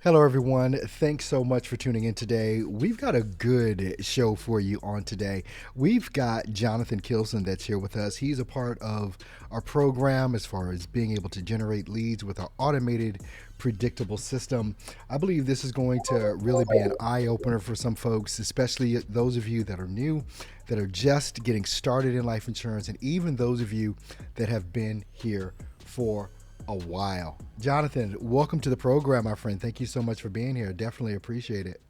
Hello, everyone. Thanks so much for tuning in today. We've got a good show for you on today. We've got Jonathan Kilson that's here with us. He's a part of our program as far as being able to generate leads with our automated, predictable system. I believe this is going to really be an eye opener for some folks, especially those of you that are new, that are just getting started in life insurance, and even those of you that have been here for a while. Jonathan, welcome to the program, my friend. Thank you so much for being here. Definitely appreciate it.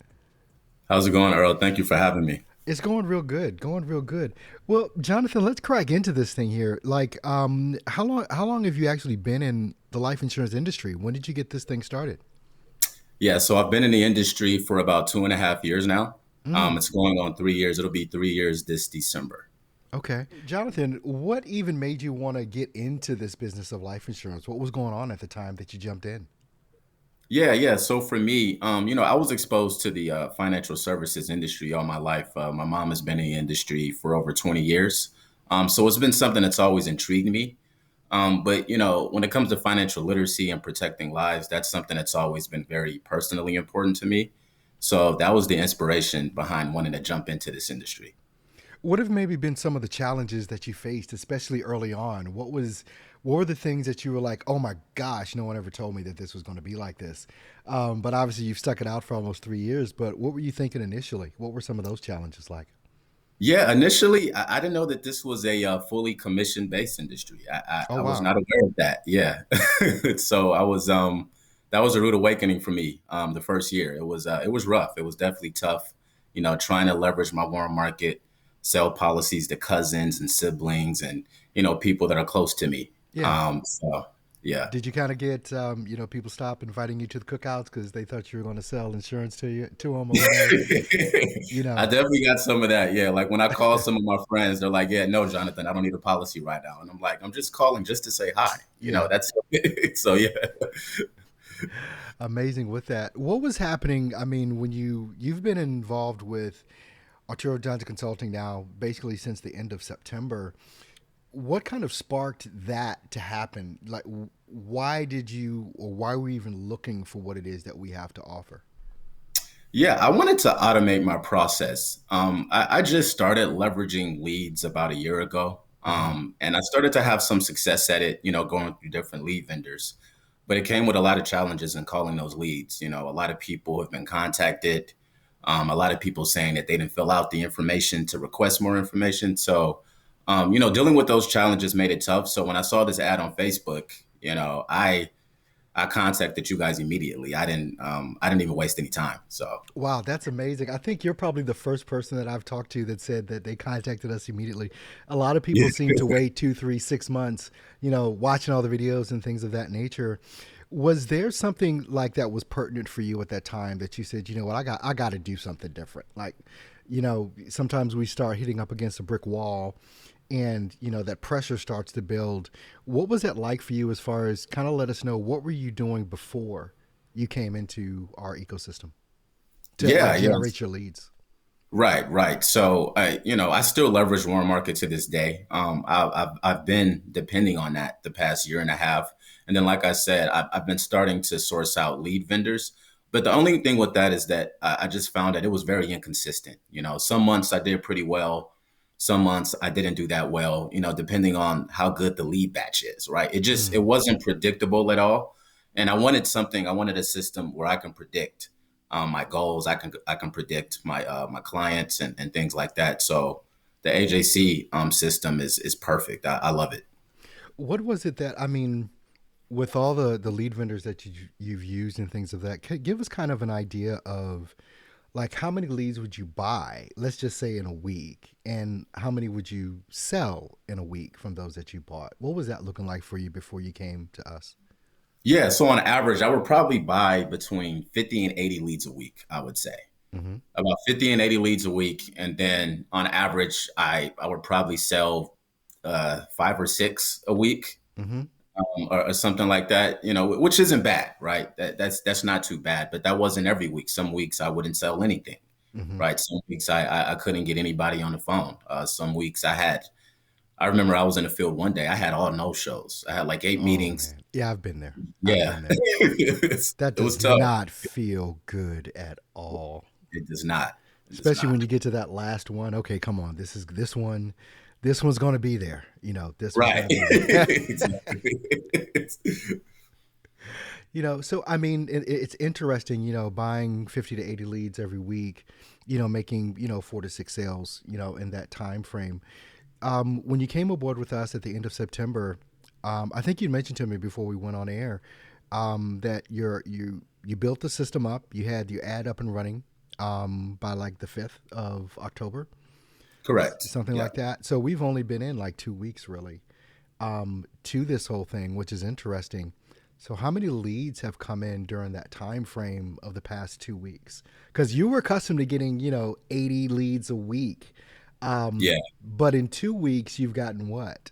How's it going, Earl? Thank you for having me. It's going real good. Going real good. Well, Jonathan, let's crack into this thing here. How long have you actually been in the life insurance industry? When did you get this thing started? Yeah, so I've been in the industry for about 2.5 years now. Mm, It's going on 3 years. It'll be 3 years this December. okay. Jonathan, what even made you want to get into this business of life insurance? What was going on at the time that you jumped in? Yeah. So for me, I was exposed to the financial services industry all my life. My mom has been in the industry for over 20 years. So it's been something that's always intrigued me. But when it comes to financial literacy and protecting lives, that's something that's always been very personally important to me. So that was the inspiration behind wanting to jump into this industry. What have maybe been some of the challenges that you faced, especially early on? What were the things that you were like, oh my gosh, no one ever told me that this was going to be like this? But obviously, you've stuck it out for almost 3 years. But what were you thinking initially? What were some of those challenges like? Yeah, initially, I didn't know that this was a fully commission-based industry. Oh I was wow, not aware of that. Yeah, so that was a rude awakening for me. The first year, it was rough. It was definitely tough. Trying to leverage my warm market, sell policies to cousins and siblings, and people that are close to me. yeah. So yeah. Did you kind of get people stop inviting you to the cookouts because they thought you were going to sell insurance to them or whatever? You I know, definitely got some of that. Yeah. Like when I call some of my friends, they're like, yeah, no, Jonathan, I don't need a policy right now. And I'm like, I'm just calling just to say hi. yeah. That's so yeah. Amazing with that. What was happening? I mean, when you've been involved with Arturo Johnson Consulting now, basically since the end of September, what kind of sparked that to happen? Like, why did you, or why were you even looking for what it is that we have to offer? Yeah, I wanted to automate my process. I just started leveraging leads about a year ago. Hmm. And I started to have some success at it, going through different lead vendors. But it came with a lot of challenges in calling those leads. A lot of people have been contacted. A lot of people saying that they didn't fill out the information to request more information. So, dealing with those challenges made it tough. So when I saw this ad on Facebook, I contacted you guys immediately. I didn't even waste any time. So Wow, that's amazing. I think you're probably the first person that I've talked to that said that they contacted us immediately. A lot of people yeah. seem to wait 2, 3, 6 months, watching all the videos and things of that nature. Was there something like that was pertinent for you at that time that you said, you know what, I got to do something different? Like, sometimes we start hitting up against a brick wall and, that pressure starts to build. What was that like for you as far as kind of let us know what were you doing before you came into our ecosystem to like Yeah, yeah. generate your leads? Right. So, I still leverage warm market to this day. I've been depending on that the past year and a half, and then, like I said, I've been starting to source out lead vendors. But the only thing with that is that I just found that it was very inconsistent. Some months I did pretty well, some months I didn't do that well. Depending on how good the lead batch is. Right. It Mm. wasn't predictable at all, and I wanted a system where I can predict my goals. I can predict my clients and things like that. So the AJC system is perfect. I love it. What was it that, I mean, with all the lead vendors that you've used and things of that, give us kind of an idea of like how many leads would you buy, let's just say in a week, and how many would you sell in a week from those that you bought? What was that looking like for you before you came to us? Yeah. So on average, I would probably buy between 50 and 80 leads a week. I would say Mm-hmm. about 50 and 80 leads a week, and then on average, I would probably sell 5 or 6 a week. Mm-hmm. Or something like that, which isn't bad, right? That's not too bad, but that wasn't every week. Some weeks I wouldn't sell anything, Mm-hmm. right? Some weeks I couldn't get anybody on the phone. Some weeks I had I remember I was in the field one day. I had all no shows. I had like 8 Oh meetings. man. Yeah, I've been there. I've Yeah, been there. That it was does tough. not feel good at all. It does not. It does Especially not. when you get to that last one. Okay, come on. This one's going to be there. This one's going Right. to be there. Exactly. So I mean, it's interesting, buying 50 to 80 leads every week, making, 4 to 6 sales, in that time frame. When you came aboard with us at the end of September, I think you mentioned to me before we went on air that you built the system up, you had your ad up and running by like the 5th of October, Correct. something Yeah. like that. So we've only been in like 2 weeks really to this whole thing, which is interesting. So how many leads have come in during that time frame of the past 2 weeks? Because you were accustomed to getting 80 leads a week, Yeah. but in 2 weeks you've gotten what?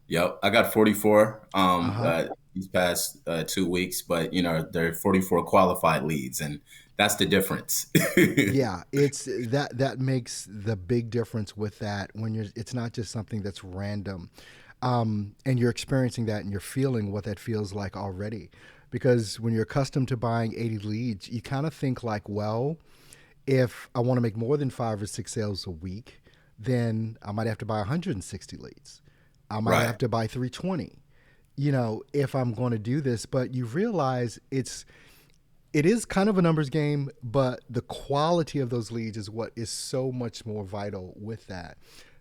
Yep. I got 44 Uh huh. these past 2 weeks, but there are 44 qualified leads, and that's the difference. Yeah, it's that makes the big difference with that when it's not just something that's random, and you're experiencing that and you're feeling what that feels like already. Because when you're accustomed to buying 80 leads, you kind of think like, well, if I want to make more than 5 or 6 sales a week, then I might have to buy 160 leads. I might Right. have to buy 320. If I'm going to do this, but you realize it is kind of a numbers game, but the quality of those leads is what is so much more vital with that.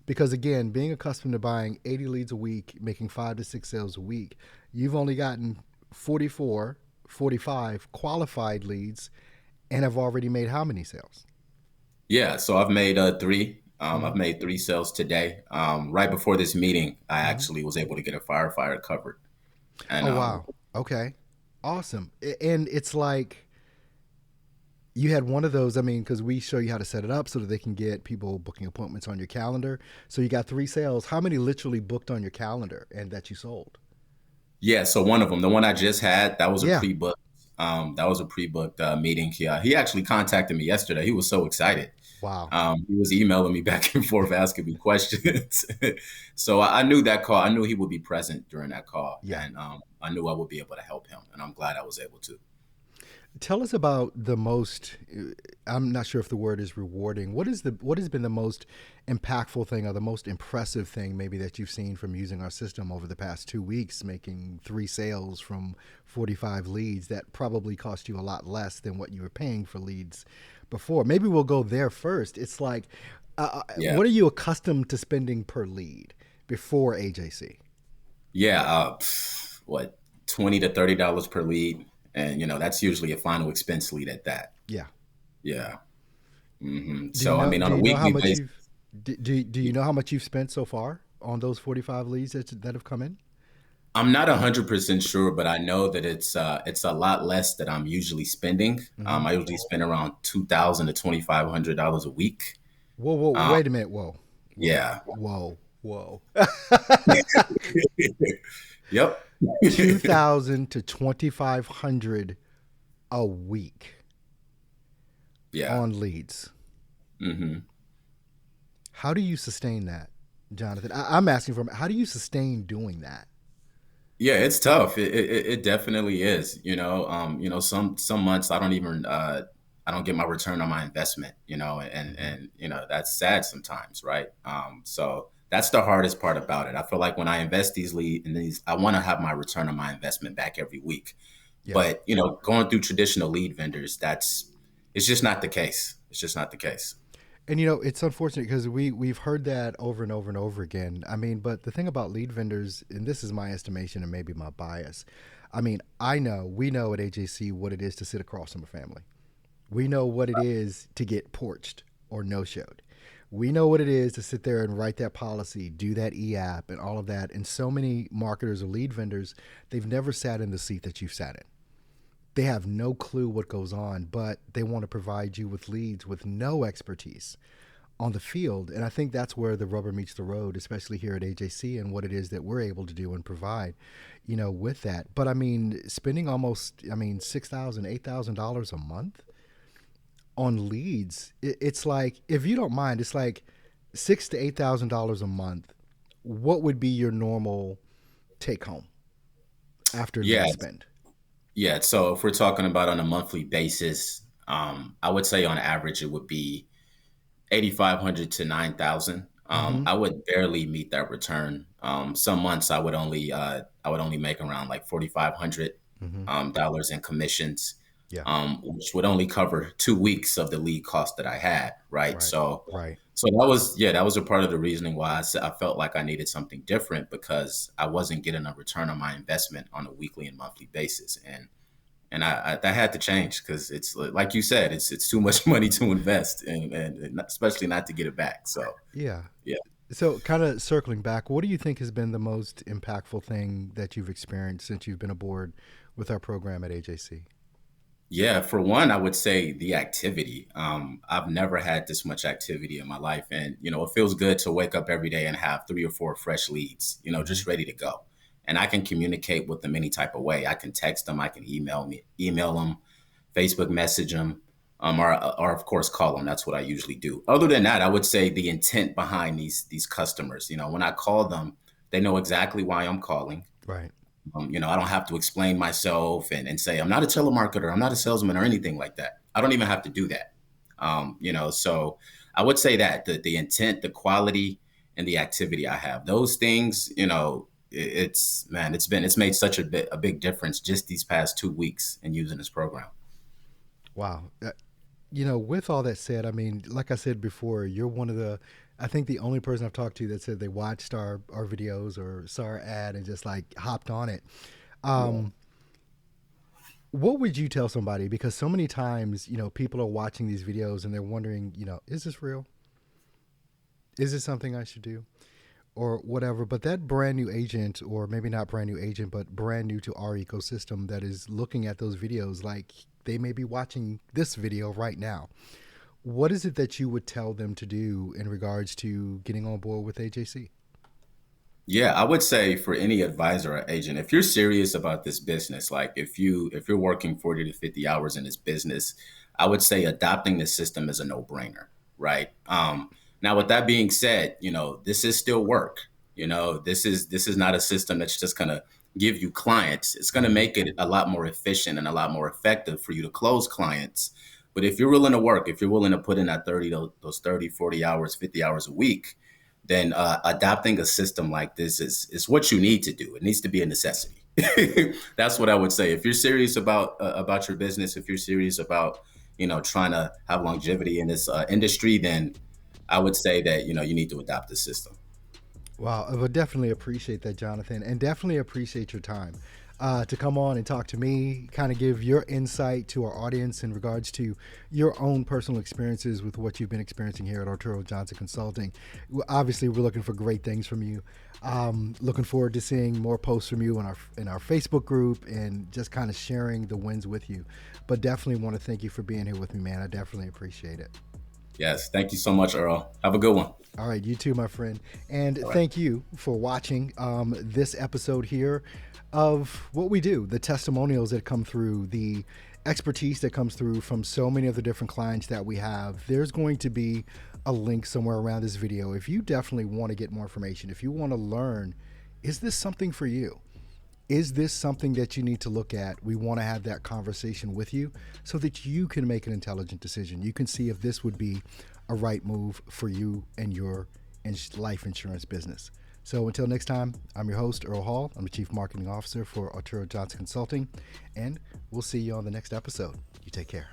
Because again, being accustomed to buying 80 leads a week, making 5 to 6 sales a week, you've only gotten 44, 45 qualified leads and have already made how many sales? Yeah. So I've made three. I've Mm-hmm. made 3 sales today. Right before this meeting, I Mm-hmm. actually was able to get a firefighter covered, and Oh, wow. Okay. Awesome. And it's like you had one of those. I mean, because we show you how to set it up so that they can get people booking appointments on your calendar. So you got 3 sales. How many literally booked on your calendar and that you sold? yeah. So one of them, the one I just had, that was a Yeah. pre-book. That was a pre-booked meeting. He actually contacted me yesterday. He was so excited. Wow. He was emailing me back and forth, asking me questions. So I knew that call. I knew he would be present during that call, Yeah. and I knew I would be able to help him. And I'm glad I was able to. Tell us about the most. I'm not sure if the word is rewarding. What has been the most impactful thing or the most impressive thing maybe that you've seen from using our system over the past 2 weeks, making 3 sales from 45 leads that probably cost you a lot less than what you were paying for leads before. Maybe we'll go there first. It's like, Yeah, what are you accustomed to spending per lead before AJC? yeah. What, $20 to $30 per lead, and that's usually a final expense lead at that. Yeah. Yeah. Do you So I know? mean, Do on a you know how weekly much basis. you've? Do you know how much you've spent so far on those 45 leads that have come in? I'm not 100% sure, but I know that it's a lot less that I'm usually spending. Mm-hmm. I usually spend around $2,000 to $2,500 a week. Whoa, whoa, Um, wait a minute. Whoa, whoa, yeah. whoa, whoa. Yep. 2,000 to 2,500 a week Yeah. on leads. Hmm. How do you sustain that, Jonathan? I'm asking for how do you sustain doing that? Yeah, it's tough. It definitely is. Some months I don't get my return on my investment. Mm-hmm. And that's sad sometimes, right? So that's the hardest part about it. I feel like when I invest these lead in these, I want to have my return on my investment back every week. Yeah. But going through traditional lead vendors, it's just not the case. It's just not the case. And it's unfortunate because we've heard that over and over and over again. I mean, but the thing about lead vendors, and this is my estimation and maybe my bias. I mean, we know at AJC what it is to sit across from a family. We know what it is to get porched or no showed. We know what it is to sit there and write that policy, do that e-app and all of that. And so many marketers or lead vendors, they've never sat in the seat that you've sat in. They have no clue what goes on, but they want to provide you with leads with no expertise on the field. And I think that's where the rubber meets the road, especially here at AJC and what it is that we're able to do and provide, with that. But I mean, spending almost, $6,000, $8,000 a month on leads, it's like, if you don't mind, it's like $6,000 to $8,000 a month what would be your normal take home after Yeah, lead spend? yeah. So if we're talking about on a monthly basis, I would say on average it would be 8,500 to 9,000. Mm-hmm. I would barely meet that return. Some months I would only make around like 4,500 Mm-hmm. dollars in commissions, Yeah. which would only cover 2 weeks of the lead cost that I had. Right. Right. Right. So that was a part of the reasoning why I felt like I needed something different because I wasn't getting a return on my investment on a weekly and monthly basis, and I that had to change because it's like you said, it's too much money to invest, and especially not to get it back. So Yeah. yeah, So, kind of circling back, what do you think has been the most impactful thing that you've experienced since you've been aboard with our program at AJC? yeah. For one, I would say the activity. I've never had this much activity in my life, and it feels good to wake up every day and have 3 or 4 fresh leads, Mm-hmm. just ready to go. And I can communicate with them any type of way. I can text them, I can email them, Facebook message them, or of course call them. That's what I usually do. Other than that, I would say the intent behind these customers. When I call them, they know exactly why I'm calling. Right. I don't have to explain myself and say I'm not a telemarketer, I'm not a salesman or anything like that. I don't even have to do that. So I would say that the intent, the quality, and the activity I have, those things, it's man, it's made such a big difference just these past 2 weeks in using this program. Wow. With all that said, I mean, like I said before, you're one of the, I think the only person I've talked to that said they watched our videos or saw our ad and just like hopped on it. Yeah. Um, what would you tell somebody? Because so many times, people are watching these videos and they're wondering, is this real? Is this something I should do? Or whatever. But that brand new agent, or maybe not brand new agent, but brand new to our ecosystem that is looking at those videos, like they may be watching this video right now. What is it that you would tell them to do in regards to getting on board with AJC? Yeah, I would say for any advisor or agent, if you're serious about this business, like if you're working 40 to 50 hours in this business, I would say adopting the system is a no-brainer, right? Now with that being said, this is still work. This is not a system that's just gonna give you clients. It's gonna Mm-hmm. make it a lot more efficient and a lot more effective for you to close clients. But if you're willing to work, if you're willing to put in that 30, those 30, 40 hours, 50 hours a week, then adopting a system like this is what you need to do. It needs to be a necessity. That's what I would say. If you're serious about your business, if you're serious about trying to have longevity in this industry, then I would say that you need to adopt the system. Wow, I would definitely appreciate that, Jonathan, and definitely appreciate your time to come on and talk to me, kind of give your insight to our audience in regards to your own personal experiences with what you've been experiencing here at Arturo Johnson Consulting. Obviously, we're looking for great things from you. Looking forward to seeing more posts from you in our Facebook group and just kind of sharing the wins with you. But definitely want to thank you for being here with me, man. I definitely appreciate it. Yes, thank you so much, Earl. Have a good one. All right, you too, my friend. And All right. thank you for watching this episode here of what we do, the testimonials that come through, the expertise that comes through from so many of the different clients that we have. There's going to be a link somewhere around this video. If you definitely want to get more information, if you want to learn, is this something for you? Is this something that you need to look at? We want to have that conversation with you so that you can make an intelligent decision. You can see if this would be a right move for you and your life insurance business. So until next time, I'm your host, Earl Hall. I'm the Chief Marketing Officer for Arturo Johnson Consulting, and we'll see you on the next episode. You take care.